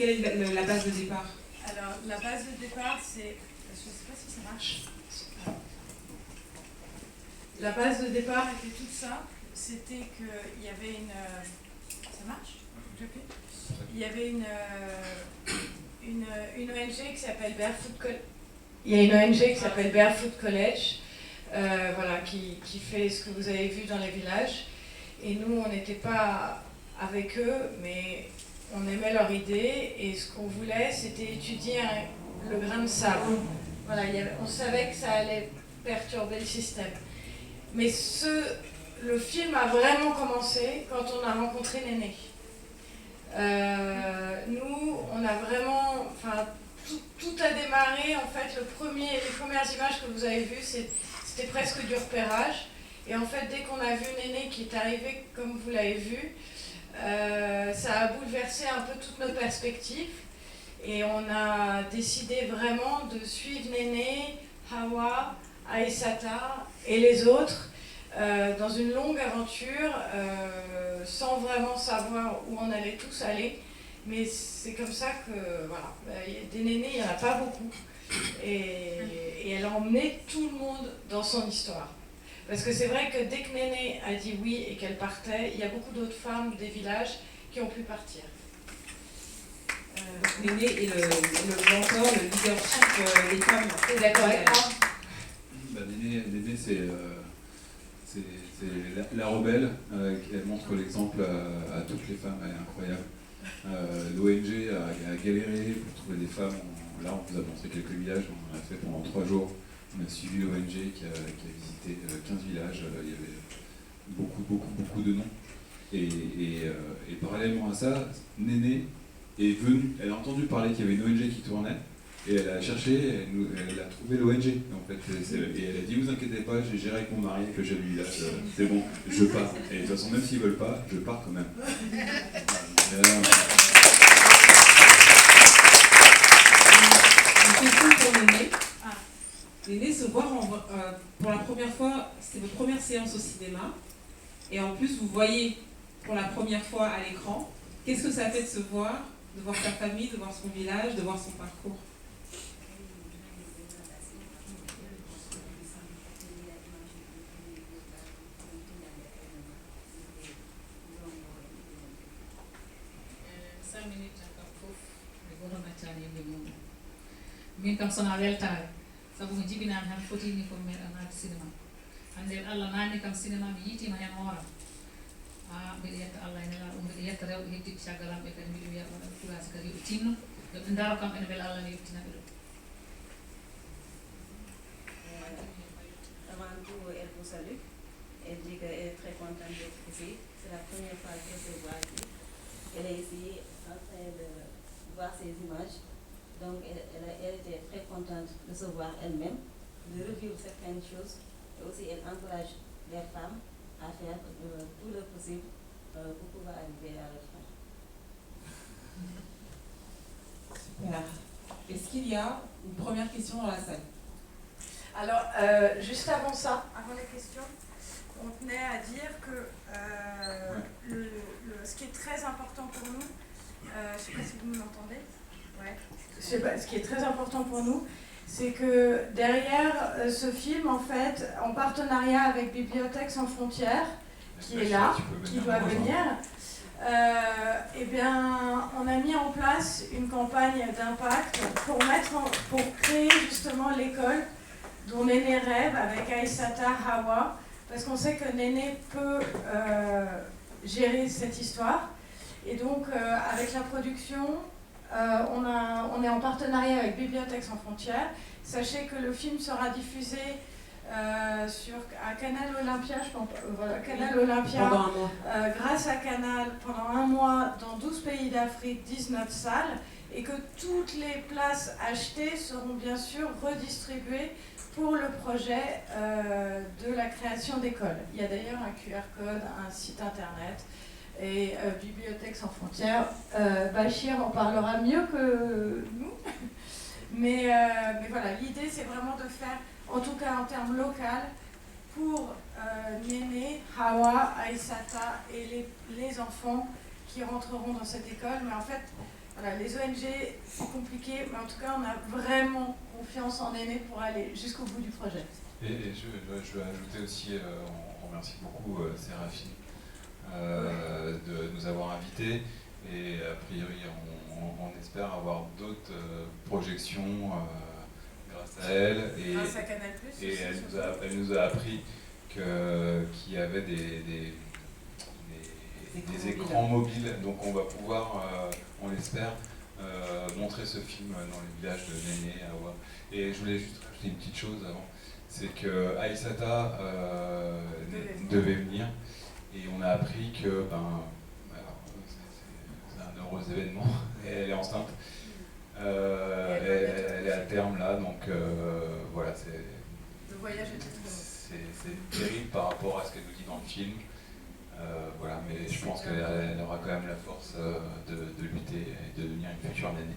quelle est la base de départ? Alors, la base de départ, c'est... Je ne sais pas si ça marche. La base de départ était toute simple. C'était qu'il y avait une... Ça marche? Il y avait une ONG qui s'appelle Barefoot College. Il y a une ONG qui s'appelle Barefoot College, voilà, qui fait ce que vous avez vu dans les villages. Et nous, on n'était pas avec eux, mais on aimait leur idée. Et ce qu'on voulait, c'était étudier le grain de sable. Voilà, on savait que ça allait perturber le système. Mais le film a vraiment commencé quand on a rencontré Néné. Nous, on a vraiment... Enfin, tout a démarré, en fait, les premières images que vous avez vues, c'était presque du repérage. Et en fait, dès qu'on a vu Néné qui est arrivé comme vous l'avez vu, ça a bouleversé un peu toutes nos perspectives. Et on a décidé vraiment de suivre Néné, Hawa, Aïssata et les autres dans une longue aventure sans vraiment savoir où on allait tous aller. Mais c'est comme ça que, voilà, des Nénés, il n'y en a pas beaucoup. Et elle a emmené tout le monde dans son histoire. Parce que c'est vrai que dès que Néné a dit oui et qu'elle partait, il y a beaucoup d'autres femmes des villages qui ont pu partir. Néné est le mentor, le leadership des femmes. T'es d'accord avec moi? Néné, c'est la rebelle. Elle montre l'exemple à toutes les femmes, elle est incroyable. L'ONG a galéré pour trouver des femmes. Là, on vous a montré quelques villages, on en a fait pendant 3 jours. On a suivi l'ONG qui a visité 15 villages, il y avait beaucoup de noms. Et parallèlement à ça, Néné est venue, elle a entendu parler qu'il y avait une ONG qui tournait, et elle a cherché, elle a trouvé l'ONG en fait, et elle a dit, vous inquiétez pas, j'ai géré avec mon mari avec le chef du village, c'est bon, je pars. Et de toute façon, même s'ils veulent pas, je pars quand même. Une question pour Néné. Néné, se voir pour la première fois, c'est votre première séance au cinéma, et en plus vous voyez pour la première fois à l'écran. Qu'est-ce que ça fait de voir sa famille, de voir son village, de voir son parcours? min kam sona weltare sabu mi jibinami han fotini ko meeɗa naade cinéma hande Allah naani kam cinéma mi yiitima hen hooram mbiɗa yetta Allah ene laaɗo mbiɗa yetta rewɓe heddiɓe caggal am ɓe kadi mbiɗa wiya waɗa courage kadi yoɓe tinno yoɓe daro kam ene beela Allah ne yettinaɓe ɗum. Avant tout, elle vous salue. Elle dit qu'elle est très contente d'être ici. C'est la première fois qu'elle se voit ici. Elle est ici en train de voir ces images. Donc elle était très contente de se voir elle-même, de revivre certaines choses. Et aussi elle encourage les femmes à faire tout le possible pour pouvoir arriver à leur fin. Super. Est-ce qu'il y a une première question dans la salle? Alors, juste avant ça, avant les questions, on tenait à dire que ce qui est très important pour nous, je ne sais pas si vous m'entendez. Ouais. Ce qui est très important pour nous, c'est que derrière ce film, en fait, en partenariat avec Bibliothèques sans frontières, qui est là, qui doit venir, eh bien, on a mis en place une campagne d'impact pour créer justement l'école dont Néné rêve avec Aïssata, Hawa, parce qu'on sait que Néné peut gérer cette histoire. Et donc, avec la production, on est en partenariat avec Bibliothèques sans frontières. Sachez que le film sera diffusé à Canal Olympia, je pense, voilà, Canal Olympia, pendant un mois. Grâce à Canal, pendant un mois, dans 12 pays d'Afrique, 19 salles, et que toutes les places achetées seront bien sûr redistribuées pour le projet de la création d'écoles. Il y a d'ailleurs un QR code, un site internet, et Bibliothèques sans frontières. Bachir en parlera mieux que nous. Mais voilà, l'idée c'est vraiment de faire, en tout cas en termes local, pour Néné, Hawa, Aïssata et les enfants qui rentreront dans cette école. Mais en fait, Voilà, les ONG, c'est compliqué, mais en tout cas, on a vraiment confiance en Néné pour aller jusqu'au bout du projet. Et je veux ajouter aussi, on remercie beaucoup Séraphine de nous avoir invités, et a priori on espère avoir d'autres projections grâce à elle, et, Grâce à Canal+. et elle nous a appris qu'il y avait des écrans mobiles, donc on va pouvoir, on l'espère, montrer ce film dans les villages de Néné, Awa. Et je voulais juste rajouter une petite chose avant, c'est que Aïssata devait venir, et on a appris que c'est un heureux événement, et elle est enceinte, elle est à terme là, donc voilà, Le voyage était très long. c'est terrible par rapport à ce qu'elle nous dit dans le film. Voilà, mais je pense qu'elle aura quand même la force de lutter et de devenir une future Néné.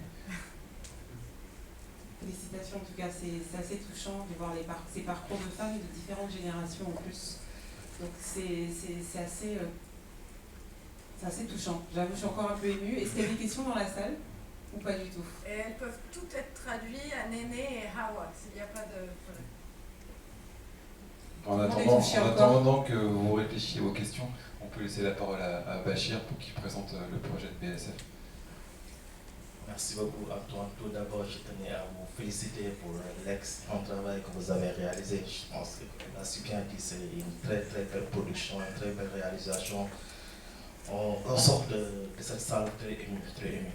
Félicitations, en tout cas, c'est assez touchant de voir ces parcours de femmes de différentes générations en plus. Donc c'est assez touchant. J'avoue, je suis encore un peu émue. Est-ce qu'il y a des questions dans la salle ou pas du tout? Et elles peuvent toutes être traduites à Néné et Hawa, s'il n'y a pas de problème. En attendant que vous réfléchissiez aux questions, on peut laisser la parole à Bachir pour qu'il présente le projet de BSF. Merci beaucoup, Antoine. Tout d'abord, je tenais à vous féliciter pour l'excellent travail que vous avez réalisé. Je pense qu'on a si bien dit, c'est une très très belle production, une très belle réalisation. On sort de cette salle très ému, très ému.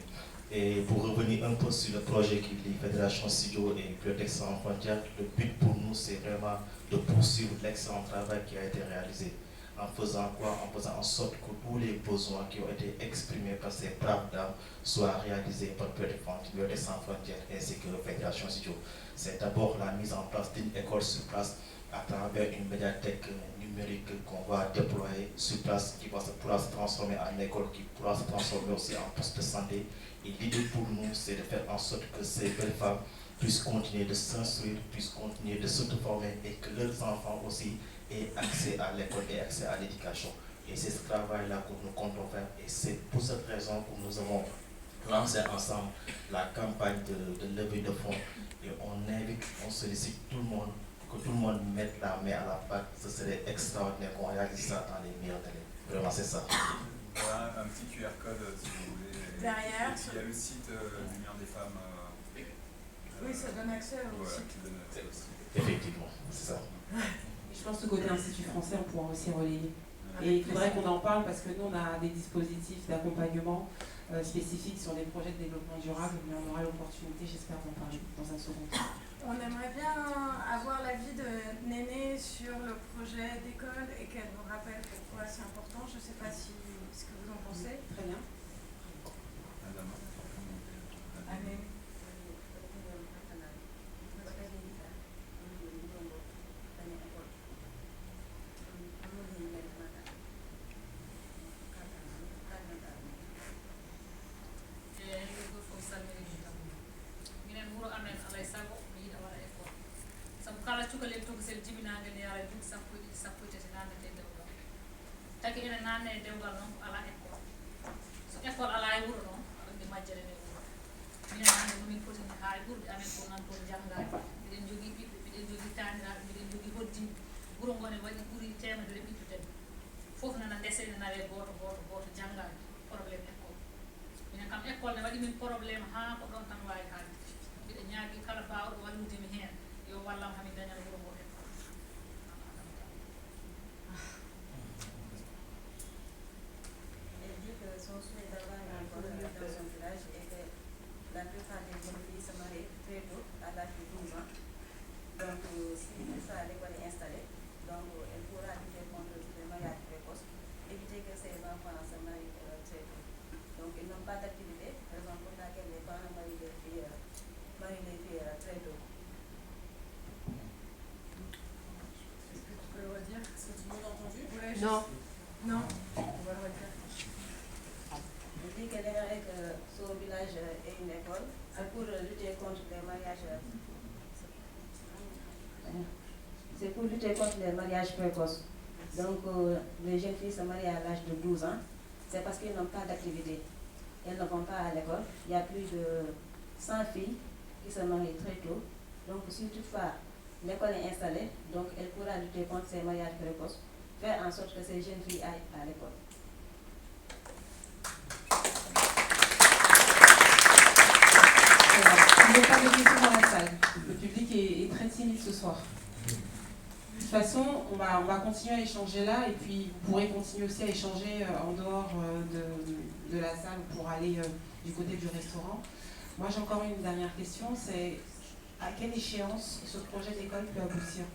Et pour revenir un peu sur le projet qui lie Fédération Studio et Bibliothèque Sans Frontières, le but pour nous, c'est vraiment de poursuivre l'excellent travail qui a été réalisé. En faisant quoi? En faisant en sorte que tous les besoins qui ont été exprimés par ces braves dames soient réalisés par Bibliothèque Sans Frontières ainsi que la Fédération Studio. C'est d'abord la mise en place d'une école sur place à travers une médiathèque numérique qu'on va déployer sur place, qui pourra se transformer en école, qui pourra se transformer aussi en poste de santé. Et l'idée pour nous, c'est de faire en sorte que ces belles femmes puissent continuer de s'instruire, puissent continuer de s'auto-former, et que leurs enfants aussi aient accès à l'école et accès à l'éducation. Et c'est ce travail-là que nous comptons faire. Et c'est pour cette raison que nous avons lancé ensemble la campagne de levée de fonds. Et on invite, on sollicite tout le monde, que tout le monde mette la main à la pâte. Ce serait extraordinaire qu'on réalise ça dans les meilleurs délais. Vraiment, c'est ça. Voilà un petit QR code si vous voulez. Derrière. Il y a le site Lumière des femmes. Oui, ça donne accès au voilà, site. qui donne accès aussi. Effectivement, c'est ça. Je pense que côté Institut français, on pourra aussi relayer. Et il faudrait qu'on en parle parce que nous, on a des dispositifs d'accompagnement spécifiques sur les projets de développement durable, mais on aura l'opportunité, j'espère, d'en parler dans un second temps. On aimerait bien avoir l'avis de Néné sur le projet d'école et qu'elle nous rappelle pourquoi c'est important. Je ne sais pas ce que vous en pensez. Très bien. Allez. kala cukalel tokosel jibinague nde yara duuɓi sappo e tati nannete e dewgal taki ene nanne e dewgal noon ko ala école so école ala e wuuro noon aɗa majjere nde wuuro minen hannde nomin fotini ha e ɓurɓe amen ko nan toon janngaki mbiɗen jogui ɓiɓɓe mbiɗen jogui taniraɓe mbiɗen jogui hoddiɓe wuuro ngone waɗi ɓuuri temedere ɓiɓɓe tati fof nana ndese ene nawe goto janngaki probléme école minen kam école ne waɗi min probléme ha ko ɗon tan wawi haalde mbiɗa ñaagui kala mbawɗo walludemi hen yo wallam hami dañal wuro ngo école. Elle dit que son souhait d'avoir un école dans son village et que la plupart des jeunes filles se marient très tôt, à l'âge de 12 ans. Donc, si ça, l'école est installée, donc elle pourra lutter contre les mariages précoces, éviter que ces enfants se marient très tôt. Donc, ils n'ont pas d'activité, raison pour laquelle les parents marient les filles très tôt. Est-ce que tu peux le redire? Est-ce que tout le monde a entendu? Non. Non. On va le redire. Elle dit qu'elle aimerait que son village ait une école, c'est pour lutter contre les mariages. C'est pour lutter contre les mariages précoces. Donc, les jeunes filles se marient à l'âge de 12 ans, c'est parce qu'ils n'ont pas d'activité. elles ne vont pas à l'école. Il y a plus de 100 filles qui se marient très tôt. Donc si toutefois l'école est installée, donc elle pourra lutter contre ces mariages précoces, faire en sorte que ces jeunes filles aillent à l'école. Il n'y a pas de questions dans la salle. Le public est très timide ce soir. De toute façon, on va continuer à échanger là, et puis vous pourrez continuer aussi à échanger en dehors de la salle pour aller du côté du restaurant. Moi, j'ai encore une dernière question, c'est à quelle échéance ce projet d'école peut aboutir?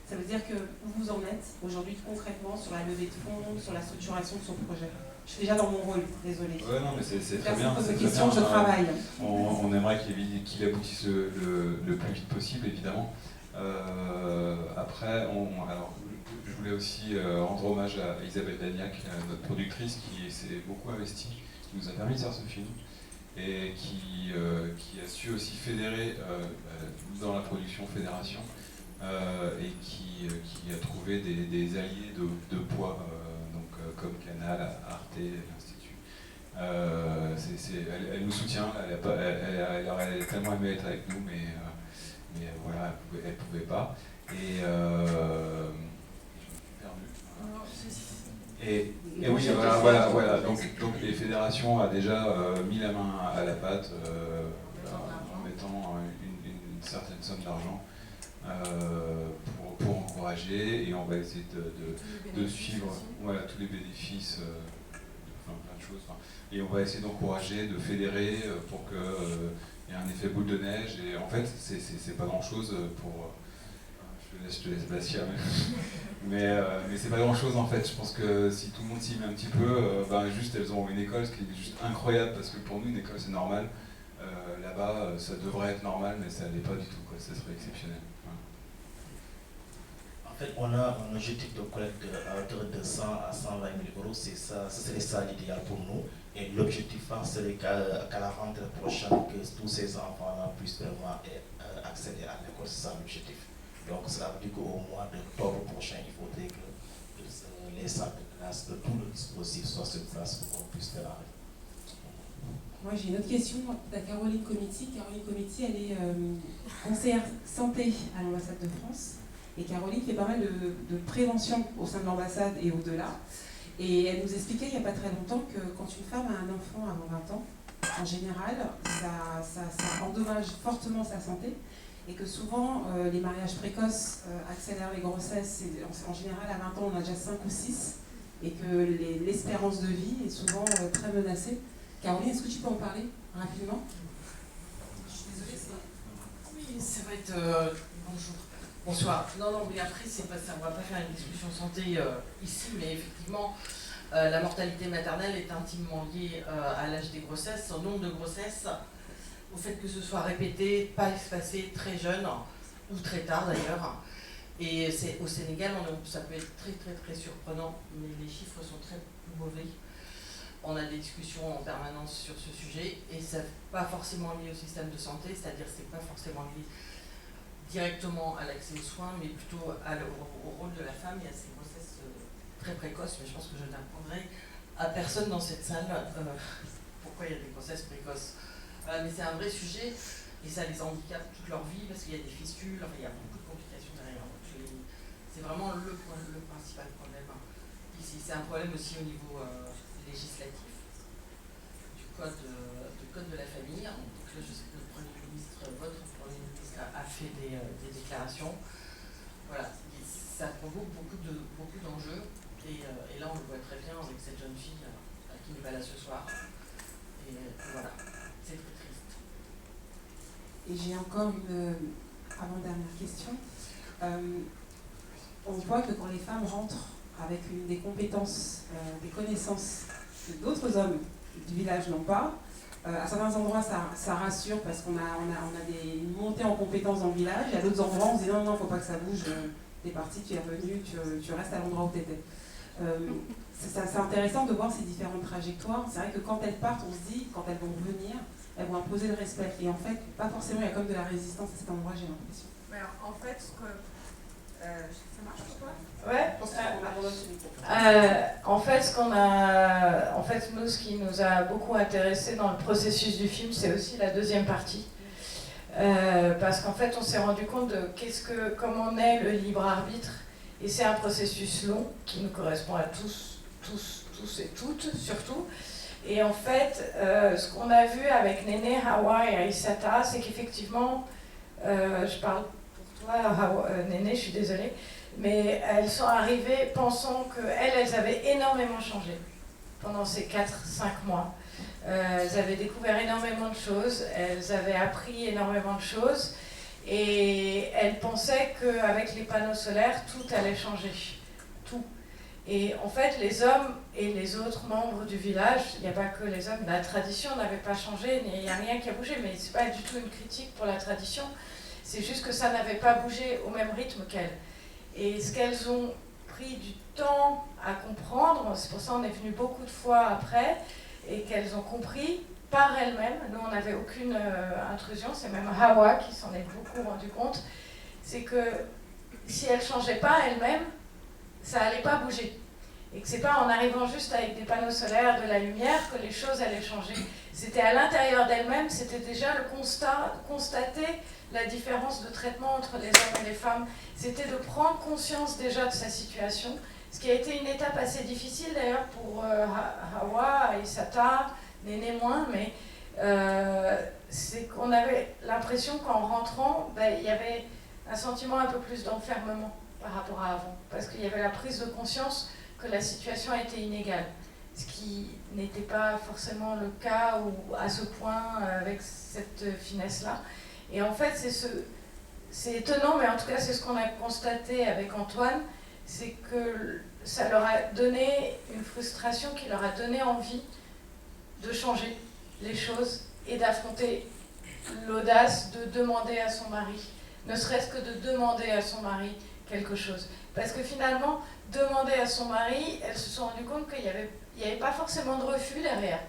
Ça veut dire que où vous en êtes aujourd'hui concrètement sur la levée de fonds, sur la structuration de son projet? Je suis déjà dans mon rôle, désolé. Ouais, non, mais c'est très bien. C'est question, je travaille. On aimerait qu'il aboutisse le plus vite possible, évidemment. Après, alors, je voulais aussi rendre hommage à Isabelle Dagnac, notre productrice, qui s'est beaucoup investie, qui nous a permis de faire ce film, et qui a su aussi fédérer dans la production fédération, et qui a trouvé des alliés de poids, comme Canal, Arte, l'Institut. Elle nous soutient, elle aurait tellement aimé être avec nous, mais voilà, elle pouvait pas. Et oui, voilà. Donc les fédérations a déjà mis la main à la pâte en mettant une certaine somme d'argent pour encourager, et on va essayer de suivre tous les bénéfices, plein de choses. Et on va essayer d'encourager, de fédérer pour qu'il y ait un effet boule de neige. Et en fait, c'est pas grand-chose pour... Je te laisse Bastia, mais c'est pas grand-chose en fait. Je pense que si tout le monde s'y met un petit peu, juste elles auront une école, ce qui est juste incroyable, parce que pour nous une école c'est normal. Là-bas ça devrait être normal, mais ça l'est pas du tout, quoi. Ça serait exceptionnel. En fait, on a un objectif de collecte à hauteur de 100 à 120 000 euros, c'est ça, ce serait ça l'idéal pour nous. Et l'objectif serait qu'à la rentrée prochaine, que tous ces enfants-là puissent vraiment accéder à l'école, c'est ça l'objectif. Donc cela veut dire qu'au mois d'octobre prochain, il faudrait que les salles de classe, que tout le dispositif soit sur place pour qu'on puisse démarrer. Moi j'ai une autre question à Caroline Comiti. Caroline Comiti, elle est conseillère santé à l'ambassade de France. Et Caroline fait pas mal de prévention au sein de l'ambassade et au-delà. Et elle nous expliquait il n'y a pas très longtemps que quand une femme a un enfant avant 20 ans, en général, ça endommage fortement sa santé. Et que souvent, les mariages précoces accélèrent les grossesses. Et en général, à 20 ans, on a déjà 5 ou 6. Et que l'espérance de vie est souvent très menacée. Caroline, est-ce que tu peux en parler rapidement? Je suis désolée, oui, ça va être... bonjour. Bonsoir. Non, mais après, on va pas faire une discussion santé ici, mais effectivement, la mortalité maternelle est intimement liée à l'âge des grossesses, au nombre de grossesses, au fait que ce soit répété, pas espacé, très jeune, ou très tard d'ailleurs. Et au Sénégal, ça peut être très très très surprenant, mais les chiffres sont très mauvais. On a des discussions en permanence sur ce sujet, et ça n'est pas forcément lié au système de santé, c'est-à-dire que ce n'est pas forcément lié directement à l'accès aux soins, mais plutôt au rôle de la femme et à ses grossesses très précoces. Mais je pense que je n'apprendrai à personne dans cette salle pourquoi il y a des grossesses précoces. Mais c'est un vrai sujet, et ça les handicape toute leur vie, parce qu'il y a des fistules, il y a beaucoup de complications derrière. C'est vraiment le principal problème ici. C'est un problème aussi au niveau législatif du code de la famille. Donc là, je sais que le Premier ministre, votre Premier ministre a fait des déclarations. Voilà, ça provoque beaucoup d'enjeux, et là on le voit très bien avec cette jeune fille qui n'est pas là ce soir. Et voilà, c'est très triste. Et j'ai encore une avant-dernière question. On voit que quand les femmes rentrent avec des compétences, des connaissances que d'autres hommes du village n'ont pas, à certains endroits ça rassure parce qu'on a une montée en compétences dans le village, et à d'autres endroits on se dit non, il ne faut pas que ça bouge, t'es parti, tu es revenu, tu restes à l'endroit où tu étais. C'est intéressant de voir ces différentes trajectoires. C'est vrai que quand elles partent, on se dit, quand elles vont revenir, elles vont imposer le respect. Et en fait, pas forcément, il y a comme de la résistance à cet endroit, j'ai l'impression. Mais en fait, Ça marche ou pas? Ouais. En fait, nous, ce qui nous a beaucoup intéressé dans le processus du film, c'est aussi la deuxième partie. Parce qu'en fait, on s'est rendu compte de comment naît le libre arbitre. Et c'est un processus long qui nous correspond à tous et toutes, surtout. Et en fait, ce qu'on a vu avec Néné, Hawa et Aïssata, c'est qu'effectivement, je parle pour toi, Néné, je suis désolée, mais elles sont arrivées pensant qu'elles avaient énormément changé pendant ces 4-5 mois. Elles avaient découvert énormément de choses, elles avaient appris énormément de choses, et elles pensaient qu'avec les panneaux solaires, tout allait changer. Tout. Et en fait, les hommes et les autres membres du village, il n'y a pas que les hommes, la tradition n'avait pas changé, il n'y a rien qui a bougé, mais ce n'est pas du tout une critique pour la tradition, c'est juste que ça n'avait pas bougé au même rythme qu'elles. Et ce qu'elles ont pris du temps à comprendre, c'est pour ça qu'on est venu beaucoup de fois après, et qu'elles ont compris par elles-mêmes, nous on n'avait aucune intrusion, c'est même Hawa qui s'en est beaucoup rendu compte, c'est que si elles ne changeaient pas elles-mêmes, ça n'allait pas bouger. Et que c'est pas en arrivant juste avec des panneaux solaires, de la lumière, que les choses allaient changer. C'était à l'intérieur d'elles-mêmes, c'était déjà le constater la différence de traitement entre les hommes et les femmes. C'était de prendre conscience déjà de sa situation, ce qui a été une étape assez difficile d'ailleurs pour Hawa, Aïssata, Néné moins, mais c'est qu'on avait l'impression qu'en rentrant, il y avait un sentiment un peu plus d'enfermement par rapport à avant, parce qu'il y avait la prise de conscience que la situation était inégale, ce qui n'était pas forcément le cas ou à ce point avec cette finesse-là. Et en fait, c'est étonnant, mais en tout cas, c'est ce qu'on a constaté avec Antoine, c'est que ça leur a donné une frustration qui leur a donné envie de changer les choses et d'affronter l'audace de demander à son mari, ne serait-ce que de demander à son mari quelque chose. Parce que finalement, demander à son mari, elles se sont rendues compte qu'il n'y avait pas forcément de refus derrière,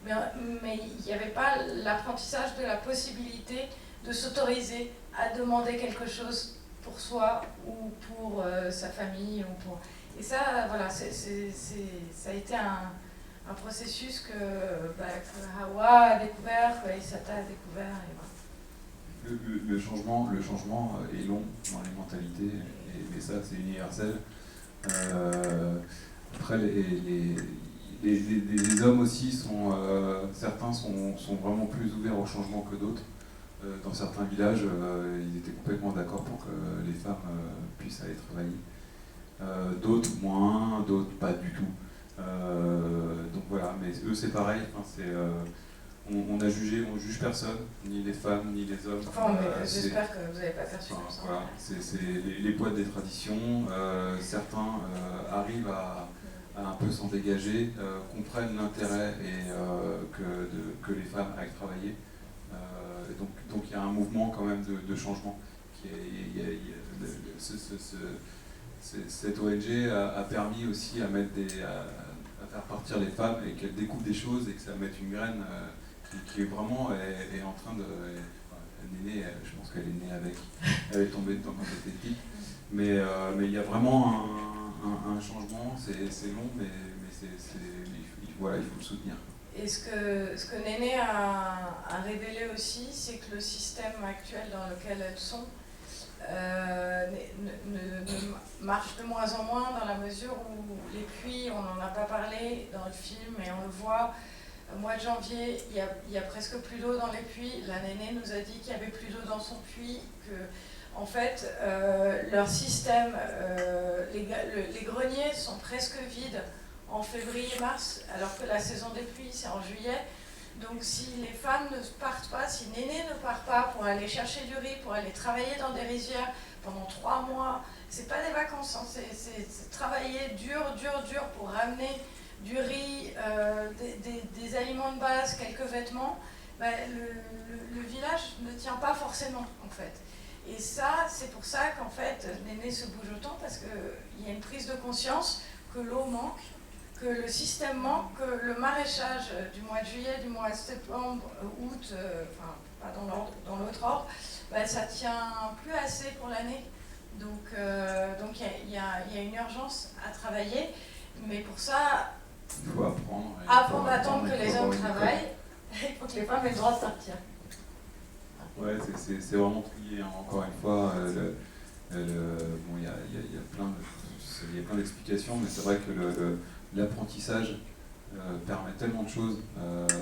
mais il n'y avait pas l'apprentissage de la possibilité de s'autoriser à demander quelque chose pour soi ou pour sa famille. Et ça, voilà, ça a été un processus que Hawa a découvert, que Aïssata a découvert. Et voilà. Le changement est long dans les mentalités, et ça c'est universel. Après, les hommes aussi, certains sont vraiment plus ouverts au changement que d'autres. Dans certains villages, ils étaient complètement d'accord pour que les femmes puissent aller travailler. D'autres moins, d'autres pas du tout. Donc voilà, mais eux c'est pareil. On a jugé, on juge personne, ni les femmes, ni les hommes. Enfin, j'espère que vous n'avez pas perçu comme ça. Voilà, c'est les poids des traditions. Certains arrivent à un peu s'en dégager, comprennent l'intérêt et que les femmes aillent travailler. Donc il y a un mouvement quand même de changement. Cette ONG a permis aussi à faire partir les femmes et qu'elles découvrent des choses et que ça mette une graine qui vraiment est en train de... Néné, je pense qu'elle est née avec, elle est tombée dedans quand elle était petite. Mais il y a vraiment un changement, c'est long, mais il faut le soutenir. Et ce que Néné a révélé aussi, c'est que le système actuel dans lequel elles sont ne marche de moins en moins, dans la mesure où les puits, on n'en a pas parlé dans le film, mais on le voit, au mois de janvier, il y a presque plus d'eau dans les puits. La Néné nous a dit qu'il y avait plus d'eau dans son puits, que en fait, leur système, les greniers sont presque vides en février-mars, alors que la saison des pluies, c'est en juillet. Donc si les femmes ne partent pas, si Néné ne part pas pour aller chercher du riz, pour aller travailler dans des rizières pendant 3 mois, c'est pas des vacances, hein, c'est travailler dur pour ramener du riz, des aliments de base, quelques vêtements, le village ne tient pas forcément en fait. Et ça, c'est pour ça qu'en fait, Néné se bouge autant, parce qu'il y a une prise de conscience que l'eau manque, que le système manque, que le maraîchage du mois de juillet, du mois de septembre, août, enfin pas dans l'autre ordre, ça tient plus assez pour l'année. Donc il y a une urgence à travailler, mais pour ça, Il faut apprendre. avant d'attendre que les hommes il faut avoir une travaillent, il faut que les femmes aient le droit de sortir. Ouais, c'est vraiment trié, hein. Encore une fois, bon, il y a plein d'explications, mais c'est vrai que l'apprentissage permet tellement de choses.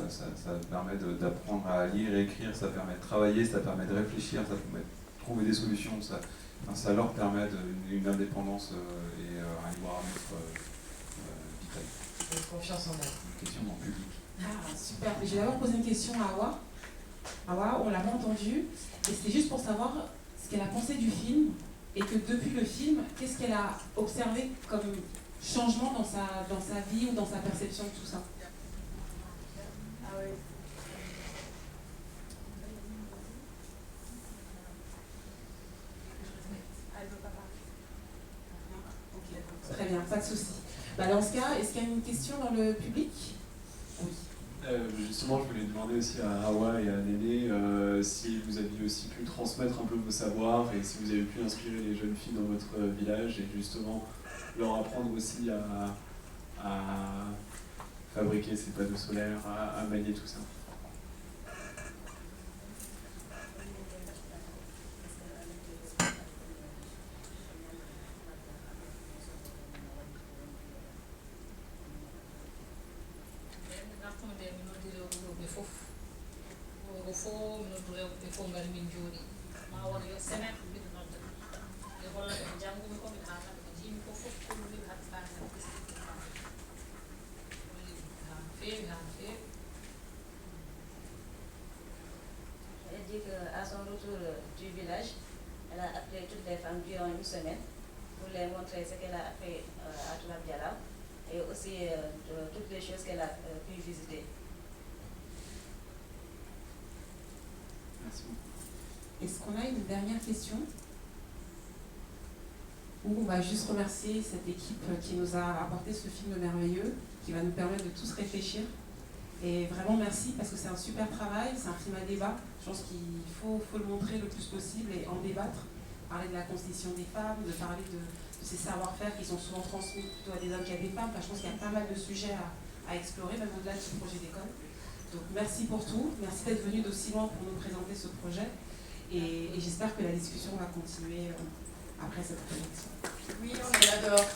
Ça permet d'apprendre à lire et écrire, ça permet de travailler, ça permet de réfléchir, ça permet de trouver des solutions. Ça leur permet une indépendance et un libre arbitre vital. Une confiance en elle. Une question en public. Ah, super. Je vais d'abord poser une question à Awa. Awa, on l'a pas entendu, et c'était juste pour savoir ce qu'elle a pensé du film, et que depuis le film, qu'est-ce qu'elle a observé comme changement dans sa vie ou dans sa perception de tout ça. Ah oui. Ok, très bien, pas de souci. Dans ce cas, est-ce qu'il y a une question dans le public? Oui. Justement, je voulais demander aussi à Hawa et à Néné si vous aviez aussi pu transmettre un peu vos savoirs et si vous avez pu inspirer les jeunes filles dans votre village et justement leur apprendre aussi à fabriquer ces panneaux solaires, à manier tout ça. Elle dit qu'à son retour du village, elle a appelé toutes les femmes durant une semaine pour les montrer ce qu'elle a appris à Toulab Dialaw et aussi toutes les choses qu'elle a pu visiter. Merci beaucoup. Est-ce qu'on a une dernière question? Ou on va juste remercier cette équipe qui nous a apporté ce film merveilleux, qui va nous permettre de tous réfléchir. Et vraiment merci parce que c'est un super travail, c'est un film à débat. Je pense qu'il faut le montrer le plus possible et en débattre. Parler de la constitution des femmes, de parler de ces savoir-faire qui sont souvent transmis plutôt à des hommes qu'à des femmes. Enfin, je pense qu'il y a pas mal de sujets à explorer, même au-delà de ce projet d'école. Donc merci pour tout, merci d'être venu d'aussi loin pour nous présenter ce projet. Et j'espère que la discussion va continuer après cette présentation. Oui, on est là dehors.